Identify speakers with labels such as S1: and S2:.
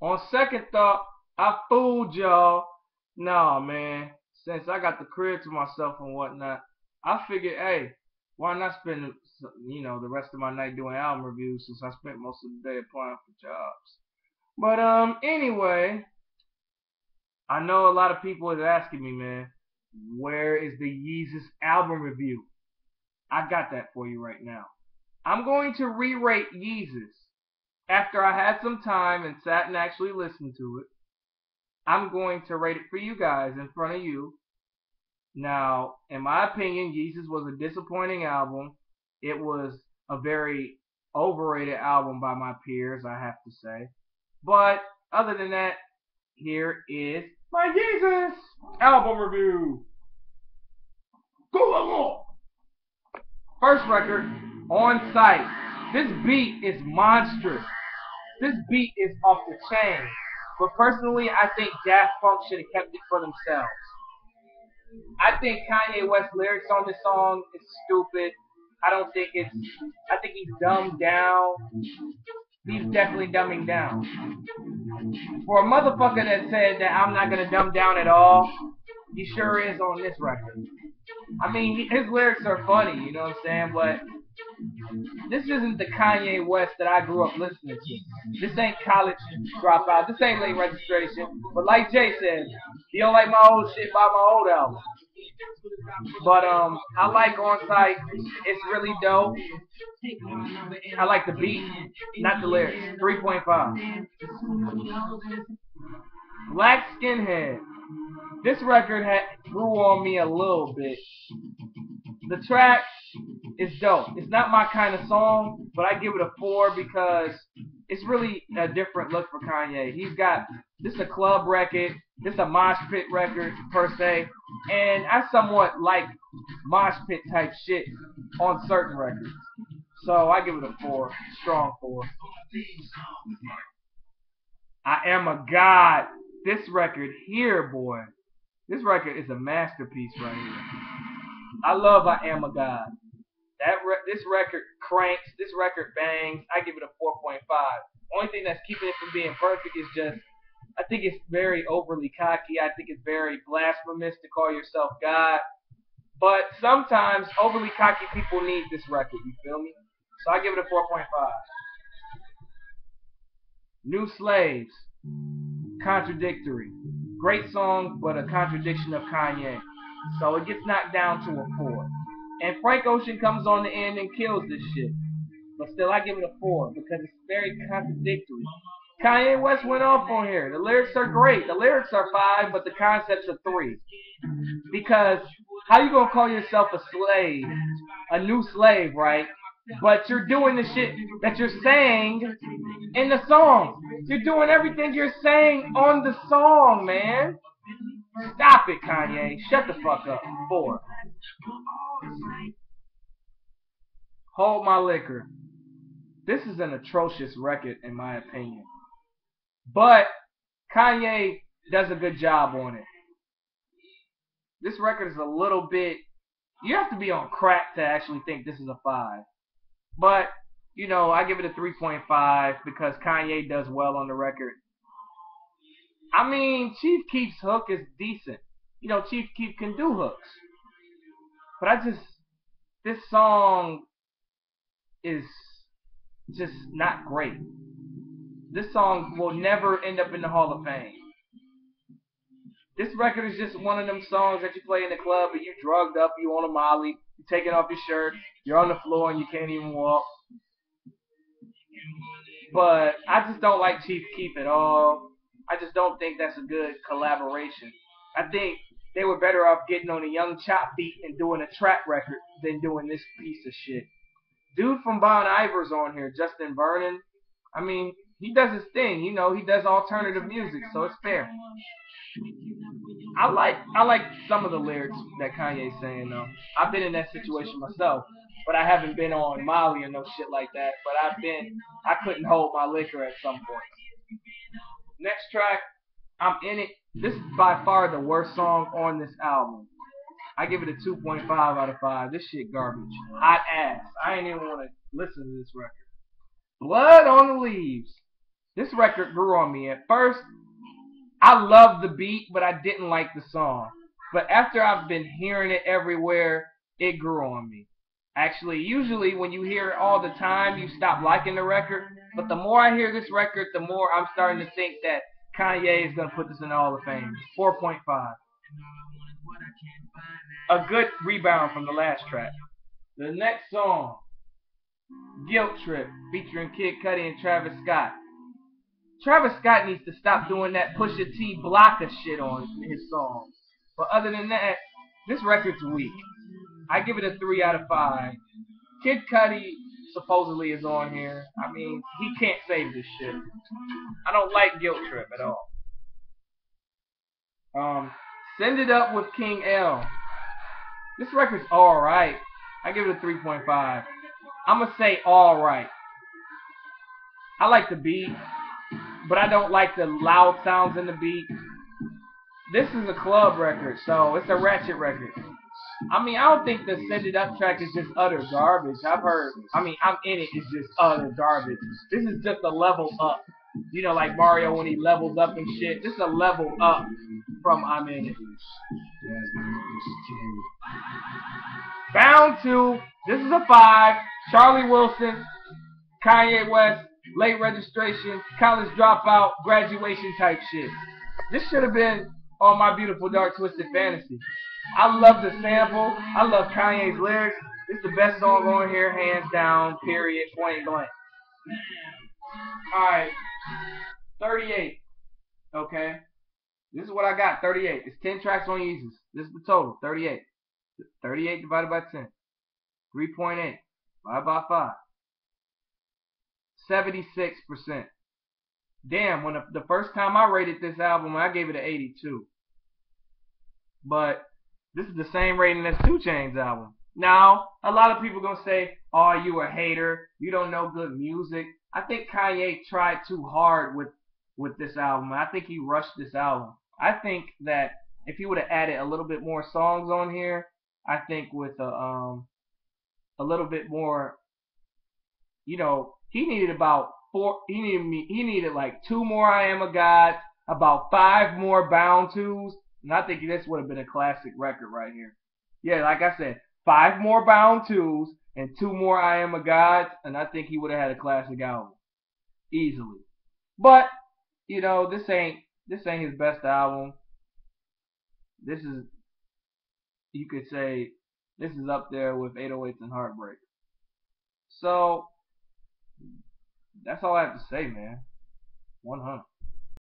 S1: On second thought, I fooled y'all. Nah, man. Since I got the crib to myself and whatnot, I figured, hey, why not spend the rest of my night doing album reviews since I spent most of the day applying for jobs. But anyway, I know a lot of people is asking me, man, where is the Yeezus album review? I got that for you right now. I'm going to re-rate Yeezus after I had some time and sat and actually listened to it. I'm going to rate it for you guys in front of you. Now, in my opinion, Yeezus was a disappointing album. It was a very overrated album by my peers, I have to say. But other than that, here is my Yeezus album review. Go along. First record, On Sight. This beat is monstrous. This beat is off the chain. But personally, I think Daft Punk should have kept it for themselves. I think Kanye West's lyrics on this song is stupid. I think he's dumbed down. He's definitely dumbing down. For a motherfucker that said that I'm not gonna dumb down at all, he sure is on this record. I mean, his lyrics are funny, you know what I'm saying? But this isn't the Kanye West that I grew up listening to. This ain't College Dropout. This ain't Late Registration. But like Jay said, you don't like my old shit, buy my old album. But I like On Sight. It's really dope. I like the beat, not the lyrics. 3.5. Black Skinhead. This record grew on me a little bit. The track is dope. It's not my kind of song, but I give it a 4 because it's really a different look for Kanye. This is a club record, this is a mosh pit record per se, and I somewhat like mosh pit type shit on certain records. So I give it a 4, strong 4. I Am a God. This record here, boy. This record is a masterpiece right here. I love I Am a God. This record cranks. This record bangs. I give it a 4.5. Only thing that's keeping it from being perfect is just, I think it's very overly cocky. I think it's very blasphemous to call yourself God. But sometimes overly cocky people need this record. You feel me? So I give it a 4.5. New Slaves. Contradictory. Great song, but a contradiction of Kanye. So it gets knocked down to a 4. And Frank Ocean comes on the end and kills this shit. But still, I give it a 4 because it's very contradictory. Kanye West went off on here. The lyrics are great. The lyrics are 5, but the concepts are 3. Because how you gonna call yourself a slave, a new slave, right? But you're doing the shit that you're saying in the song. You're doing everything you're saying on the song, man. Stop it, Kanye. Shut the fuck up. 4. Hold My Liquor. This is an atrocious record in my opinion. But Kanye does a good job on it. This record is a little bit, you have to be on crack to actually think this is a 5. But, I give it a 3.5 because Kanye does well on the record. I mean, Chief Keef's hook is decent. Chief Keef can do hooks. But this song is just not great. This song will never end up in the Hall of Fame. This record is just one of them songs that you play in the club and you drugged up, you on a molly, you taking off your shirt, you're on the floor and you can't even walk. But I just don't like Chief Keef at all. I just don't think that's a good collaboration. I think they were better off getting on a Young Chop beat and doing a trap record than doing this piece of shit. Dude from Bon Iver's on here, Justin Vernon. I mean, he does his thing, he does alternative music, so it's fair. I like some of the lyrics that Kanye's saying though. I've been in that situation myself, but I haven't been on Molly or no shit like that. But I couldn't hold my liquor at some point. Next track, I'm In It. This is by far the worst song on this album. I give it a 2.5 out of 5. This shit garbage. Hot ass. I ain't even want to listen to this record. Blood on the Leaves. This record grew on me. At first, I loved the beat, but I didn't like the song. But after I've been hearing it everywhere, it grew on me. Actually, usually when you hear it all the time, you stop liking the record. But the more I hear this record, the more I'm starting to think that Kanye is going to put this in the Hall of Fame. 4.5. A good rebound from the last track. The next song, Guilt Trip, featuring Kid Cudi and Travis Scott. Travis Scott needs to stop doing that Pusha T blocker shit on his songs. But other than that, this record's weak. I give it a 3 out of 5. Kid Cudi supposedly is on here. I mean, he can't save this shit. I don't like Guilt Trip at all. Send It Up with King L. This record's alright. I give it a 3.5. I'm gonna say alright. I like the beat, but I don't like the loud sounds in the beat. This is a club record, so it's a ratchet record. I mean, I don't think the Send It Up track is just utter garbage. I'm In It is just utter garbage. This is just a level up. You know, like Mario when he levels up and shit. This is a level up from I'm In It. Bound 2. This is a 5. Charlie Wilson, Kanye West, late registration, college dropout, graduation type shit. This should have been on My Beautiful Dark Twisted Fantasy. I love the sample. I love Kanye's lyrics. This is the best song on here, hands down, period, point blank. Alright. 38. Okay. This is what I got, 38. It's 10 tracks on Yeezus. This is the total, 38. 38 divided by 10. 3.8. 5 by 5. 76%. Damn, when the first time I rated this album, I gave it an 82. But this is the same rating as 2 Chainz' album. Now, a lot of people gonna say, "Oh, you a hater. You don't know good music." I think Kanye tried too hard with this album. I think he rushed this album. I think that if he would have added a little bit more songs on here, I think with a little bit more, you know, he needed about 4. He needed like 2 more I Am a God, about 5 more Bound 2s, and I think this would have been a classic record right here. Yeah, like I said, 5 more Bound 2s and 2 more I Am a God, and I think he would have had a classic album easily. But you know, this ain't his best album. This is, you could say, this is up there with 808s and Heartbreak. So that's all I have to say, man. 100.